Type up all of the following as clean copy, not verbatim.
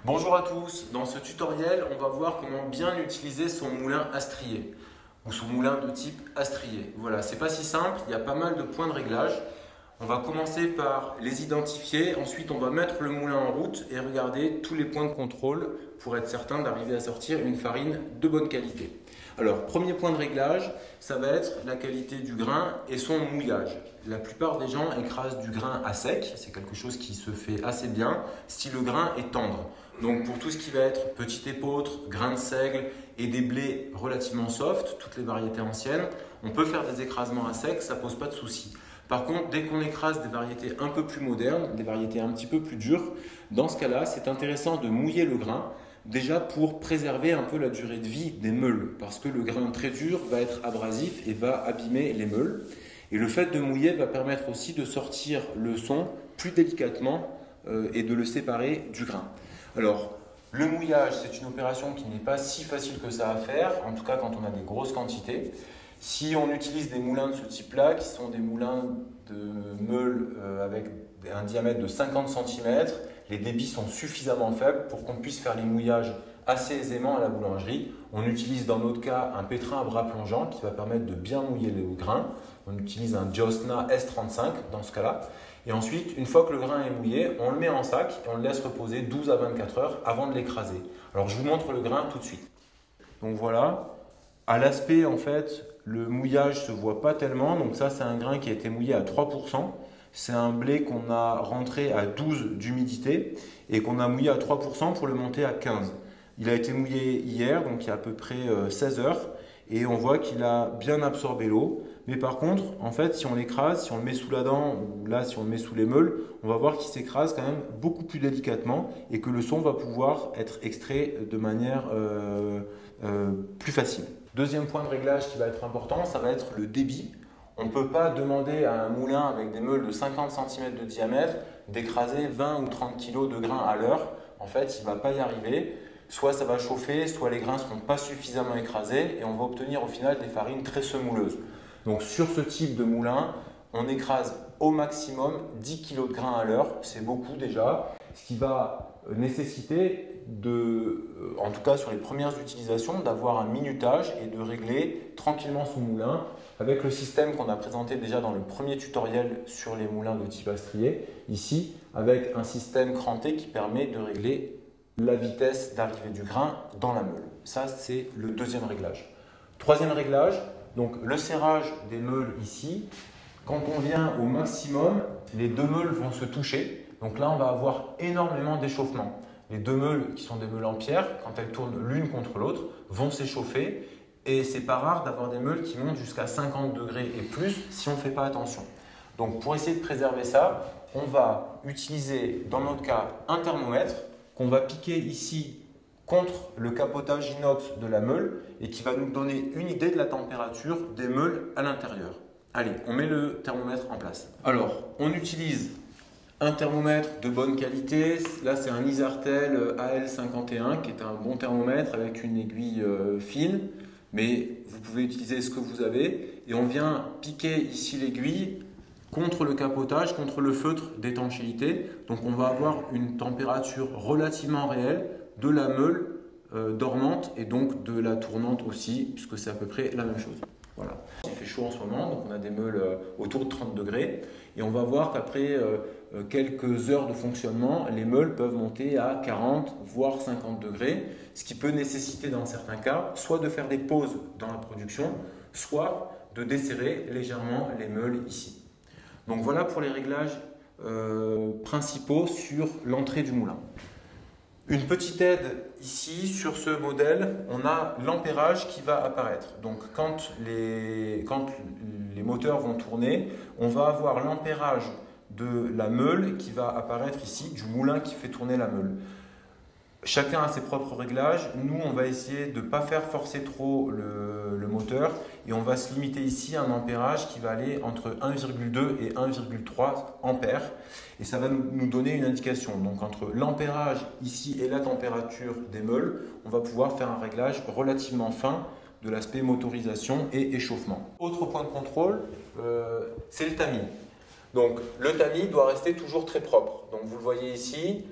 Bonjour à tous, dans ce tutoriel on va voir comment bien utiliser son moulin à strier ou son moulin de type à strier. Voilà, c'est pas si simple, il y a pas mal de points de réglage. On va commencer par les identifier, ensuite on va mettre le moulin en route et regarder tous les points de contrôle pour être certain d'arriver à sortir une farine de bonne qualité. Alors, premier point de réglage, ça va être la qualité du grain et son mouillage. La plupart des gens écrasent du grain à sec, c'est quelque chose qui se fait assez bien si le grain est tendre. Donc pour tout ce qui va être petit épeautre, grain de seigle et des blés relativement soft, toutes les variétés anciennes, on peut faire des écrasements à sec, ça ne pose pas de souci. Par contre, dès qu'on écrase des variétés un peu plus modernes, des variétés un petit peu plus dures, dans ce cas-là, c'est intéressant de mouiller le grain, déjà pour préserver un peu la durée de vie des meules, parce que le grain très dur va être abrasif et va abîmer les meules. Et le fait de mouiller va permettre aussi de sortir le son plus délicatement et de le séparer du grain. Alors, le mouillage, c'est une opération qui n'est pas si facile que ça à faire, en tout cas quand on a des grosses quantités. Si on utilise des moulins de ce type-là, qui sont des moulins de meules avec un diamètre de 50 cm, les débits sont suffisamment faibles pour qu'on puisse faire les mouillages assez aisément à la boulangerie. On utilise dans notre cas un pétrin à bras plongeant qui va permettre de bien mouiller le grain. On utilise un Jostna S35 dans ce cas-là. Et ensuite, une fois que le grain est mouillé, on le met en sac et on le laisse reposer 12 à 24 heures avant de l'écraser. Alors je vous montre le grain tout de suite. Donc voilà, à l'aspect en fait, le mouillage ne se voit pas tellement. Donc ça, c'est un grain qui a été mouillé à 3%. C'est un blé qu'on a rentré à 12 d'humidité et qu'on a mouillé à 3% pour le monter à 15. Il a été mouillé hier, donc il y a à peu près 16 heures, et on voit qu'il a bien absorbé l'eau. Mais par contre, en fait, si on l'écrase, si on le met sous la dent, ou là, si on le met sous les meules, on va voir qu'il s'écrase quand même beaucoup plus délicatement et que le son va pouvoir être extrait de manière plus facile. Deuxième point de réglage qui va être important, ça va être le débit. On ne peut pas demander à un moulin avec des meules de 50 cm de diamètre d'écraser 20 ou 30 kg de grains à l'heure. En fait, il ne va pas y arriver. Soit ça va chauffer, soit les grains ne seront pas suffisamment écrasés et on va obtenir au final des farines très semouleuses. Donc sur ce type de moulin, on écrase au maximum 10 kg de grains à l'heure. C'est beaucoup déjà, ce qui va nécessiter en tout cas sur les premières utilisations, d'avoir un minutage et de régler tranquillement son moulin avec le système qu'on a présenté déjà dans le premier tutoriel sur les moulins de type à strier, ici avec un système cranté qui permet de régler la vitesse d'arrivée du grain dans la meule. Ça, c'est le deuxième réglage. Troisième réglage, donc le serrage des meules ici. Quand on vient au maximum, les deux meules vont se toucher. Donc là, on va avoir énormément d'échauffement. Les deux meules, qui sont des meules en pierre, quand elles tournent l'une contre l'autre, vont s'échauffer. Et c'est pas rare d'avoir des meules qui montent jusqu'à 50 degrés et plus si on ne fait pas attention. Donc pour essayer de préserver ça, on va utiliser dans notre cas un thermomètre qu'on va piquer ici contre le capotage inox de la meule et qui va nous donner une idée de la température des meules à l'intérieur. Allez, on met le thermomètre en place. Alors, on utilise un thermomètre de bonne qualité. Là, c'est un Isartel AL51 qui est un bon thermomètre avec une aiguille fine. Mais vous pouvez utiliser ce que vous avez. Et on vient piquer ici l'aiguille contre le capotage, contre le feutre d'étanchéité. Donc on va avoir une température relativement réelle de la meule dormante et donc de la tournante aussi, puisque c'est à peu près la même chose. Voilà. Il fait chaud en ce moment, donc on a des meules autour de 30 degrés. Et on va voir qu'après quelques heures de fonctionnement, les meules peuvent monter à 40 voire 50 degrés, ce qui peut nécessiter dans certains cas soit de faire des pauses dans la production, soit de desserrer légèrement les meules ici. Donc voilà pour les réglages principaux sur l'entrée du moulin. Une petite aide ici sur ce modèle, on a l'ampérage qui va apparaître. Donc quand les moteurs vont tourner, on va avoir l'ampérage de la meule qui va apparaître ici, du moulin qui fait tourner la meule. Chacun a ses propres réglages. Nous, on va essayer de ne pas faire forcer trop le moteur et on va se limiter ici à un ampérage qui va aller entre 1,2 et 1,3 ampères. Et ça va nous donner une indication. Donc entre l'ampérage ici et la température des meules, on va pouvoir faire un réglage relativement fin de l'aspect motorisation et échauffement. Autre point de contrôle, c'est le tamis. Donc le tamis doit rester toujours très propre. Donc vous le voyez ici.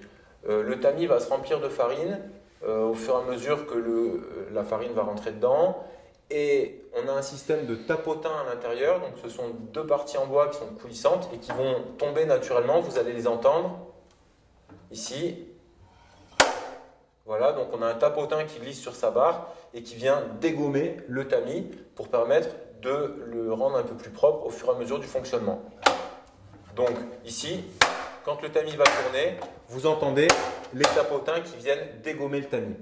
le tamis va se remplir de farine au fur et à mesure que la farine va rentrer dedans. Et on a un système de tapotin à l'intérieur. Donc ce sont deux parties en bois qui sont coulissantes et qui vont tomber naturellement. Vous allez les entendre ici. Voilà, donc on a un tapotin qui glisse sur sa barre et qui vient dégommer le tamis pour permettre de le rendre un peu plus propre au fur et à mesure du fonctionnement. Donc ici, quand le tamis va tourner, vous entendez les tapotins qui viennent dégommer le tamis.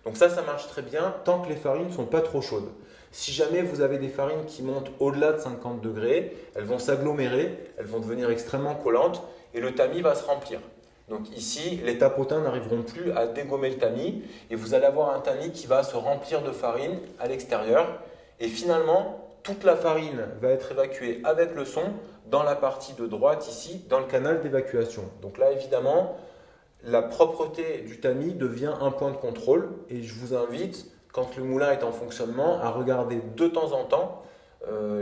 Donc ça marche très bien tant que les farines ne sont pas trop chaudes. Si jamais vous avez des farines qui montent au-delà de 50 degrés, elles vont s'agglomérer, elles vont devenir extrêmement collantes et le tamis va se remplir. Donc ici, les tapotins n'arriveront plus à dégommer le tamis et vous allez avoir un tamis qui va se remplir de farine à l'extérieur. Et finalement, toute la farine va être évacuée avec le son dans la partie de droite ici, dans le canal d'évacuation. Donc là, évidemment, la propreté du tamis devient un point de contrôle et je vous invite, quand le moulin est en fonctionnement, à regarder de temps en temps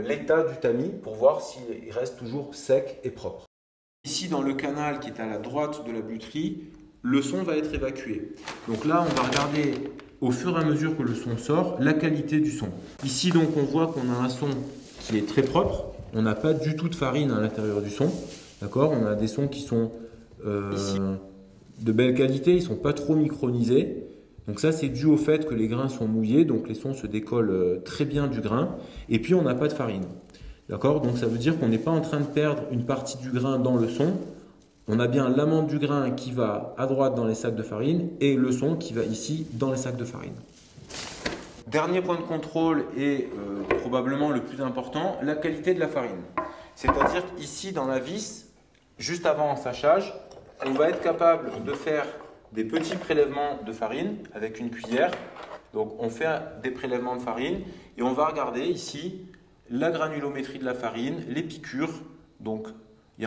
l'état du tamis pour voir s'il reste toujours sec et propre. Ici, dans le canal qui est à la droite de la buterie, le son va être évacué. Donc là, on va regarder au fur et à mesure que le son sort, la qualité du son. Ici, donc, on voit qu'on a un son qui est très propre. On n'a pas du tout de farine à l'intérieur du son. D'accord ? On a des sons qui sont de belle qualité, ils ne sont pas trop micronisés. Donc ça, c'est dû au fait que les grains sont mouillés, donc les sons se décollent très bien du grain. Et puis, on n'a pas de farine. D'accord ? Donc ça veut dire qu'on n'est pas en train de perdre une partie du grain dans le son. On a bien l'amande du grain qui va à droite dans les sacs de farine et le son qui va ici dans les sacs de farine. Dernier point de contrôle et probablement le plus important, la qualité de la farine. C'est-à-dire qu'ici dans la vis, juste avant ensachage, on va être capable de faire des petits prélèvements de farine avec une cuillère. Donc on fait des prélèvements de farine et on va regarder ici la granulométrie de la farine, les piqûres. Donc,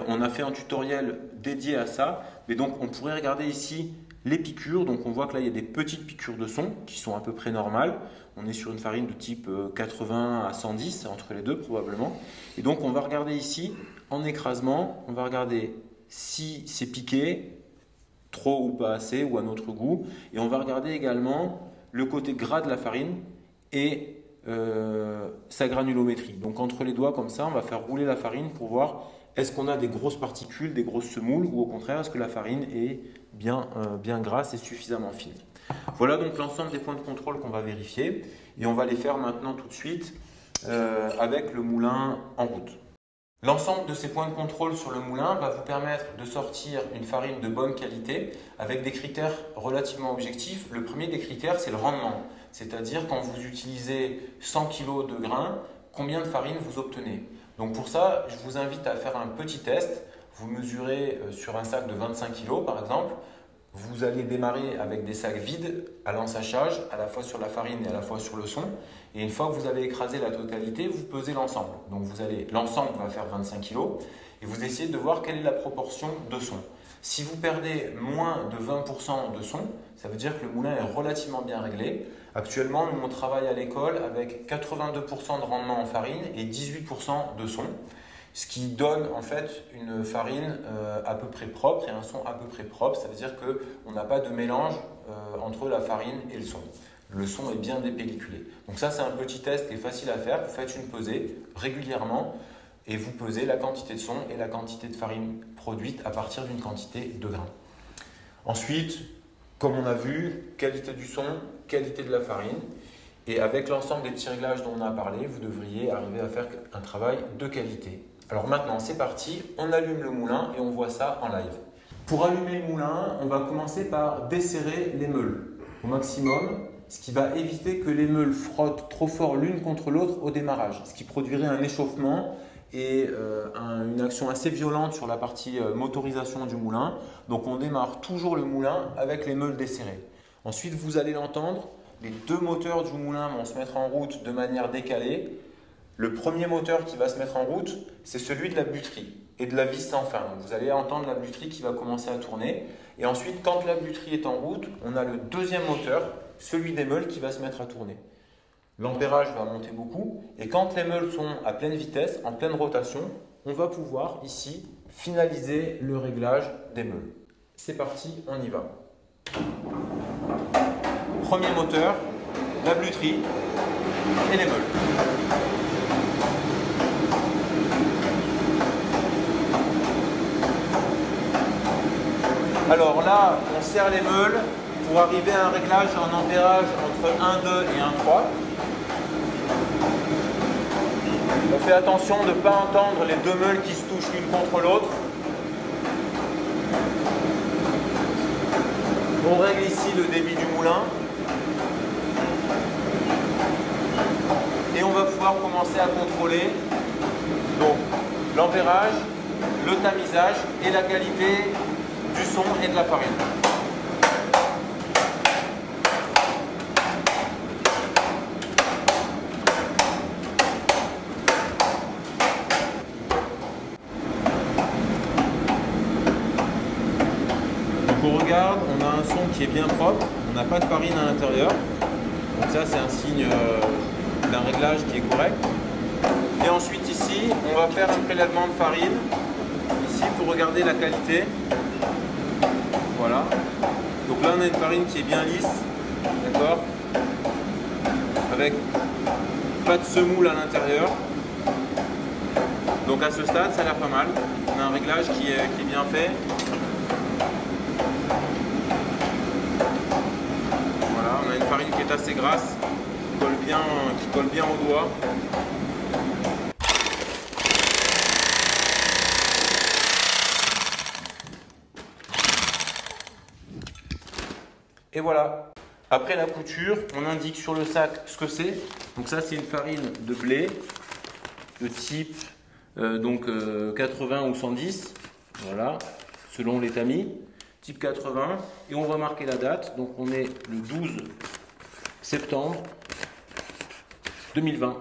on a fait un tutoriel dédié à ça. Mais donc, on pourrait regarder ici les piqûres. Donc, on voit que là, il y a des petites piqûres de son qui sont à peu près normales. On est sur une farine de type 80 à 110, entre les deux probablement. Et donc, on va regarder ici, en écrasement, on va regarder si c'est piqué, trop ou pas assez, ou à notre goût. Et on va regarder également le côté gras de la farine et sa granulométrie. Donc entre les doigts comme ça, on va faire rouler la farine pour voir est-ce qu'on a des grosses particules, des grosses semoules ou au contraire est-ce que la farine est bien grasse et suffisamment fine. Voilà donc l'ensemble des points de contrôle qu'on va vérifier et on va les faire maintenant tout de suite avec le moulin en route. L'ensemble de ces points de contrôle sur le moulin va vous permettre de sortir une farine de bonne qualité avec des critères relativement objectifs. Le premier des critères, c'est le rendement. C'est-à-dire quand vous utilisez 100 kg de grains, combien de farine vous obtenez. Donc pour ça, je vous invite à faire un petit test. Vous mesurez sur un sac de 25 kg par exemple. Vous allez démarrer avec des sacs vides à l'ensachage, à la fois sur la farine et à la fois sur le son. Et une fois que vous avez écrasé la totalité, vous pesez l'ensemble. Donc l'ensemble va faire 25 kg et vous essayez de voir quelle est la proportion de son. Si vous perdez moins de 20% de son, ça veut dire que le moulin est relativement bien réglé. Actuellement, nous on travaille à l'école avec 82% de rendement en farine et 18% de son. Ce qui donne en fait une farine à peu près propre et un son à peu près propre. Ça veut dire qu'on n'a pas de mélange entre la farine et le son. Le son est bien dépelliculé. Donc ça, c'est un petit test qui est facile à faire. Vous faites une pesée régulièrement et vous pesez la quantité de son et la quantité de farine produite à partir d'une quantité de grains. Ensuite, comme on a vu, qualité du son, qualité de la farine. Et avec l'ensemble des petits réglages dont on a parlé, vous devriez arriver à faire un travail de qualité. Alors maintenant, c'est parti, on allume le moulin et on voit ça en live. Pour allumer le moulin, on va commencer par desserrer les meules au maximum, ce qui va éviter que les meules frottent trop fort l'une contre l'autre au démarrage, ce qui produirait un échauffement et une action assez violente sur la partie motorisation du moulin. Donc on démarre toujours le moulin avec les meules desserrées. Ensuite, vous allez l'entendre, les deux moteurs du moulin vont se mettre en route de manière décalée. Le premier moteur qui va se mettre en route, c'est celui de la buterie et de la vis sans fin. Vous allez entendre la buterie qui va commencer à tourner. Et ensuite, quand la buterie est en route, on a le deuxième moteur, celui des meules, qui va se mettre à tourner. L'ampérage va monter beaucoup. Et quand les meules sont à pleine vitesse, en pleine rotation, on va pouvoir ici finaliser le réglage des meules. C'est parti, on y va. Premier moteur, la bluterie et les meules. Alors là, on serre les meules pour arriver à un réglage en ampérage entre 1,2 et 1,3. On fait attention de ne pas entendre les deux meules qui se touchent l'une contre l'autre. On règle ici le débit du moulin. Et on va pouvoir commencer à contrôler donc l'ampérage, le tamisage et la qualité du son et de la farine. Donc on regarde, on a un son qui est bien propre, on n'a pas de farine à l'intérieur. Donc ça c'est un signe d'un réglage qui est correct. Et ensuite ici, on va faire un prélèvement de farine, ici pour regarder la qualité. Voilà. Donc là on a une farine qui est bien lisse, d'accord, avec pas de semoule à l'intérieur. Donc à ce stade ça a l'air pas mal. On a un réglage qui est bien fait. Voilà, on a une farine qui est assez grasse, qui colle bien au doigt. Et voilà. Après la couture, on indique sur le sac ce que c'est. Donc ça, c'est une farine de blé de type 80 ou 110. Voilà, selon les tamis. Type 80. Et on va marquer la date. Donc on est le 12 septembre 2020.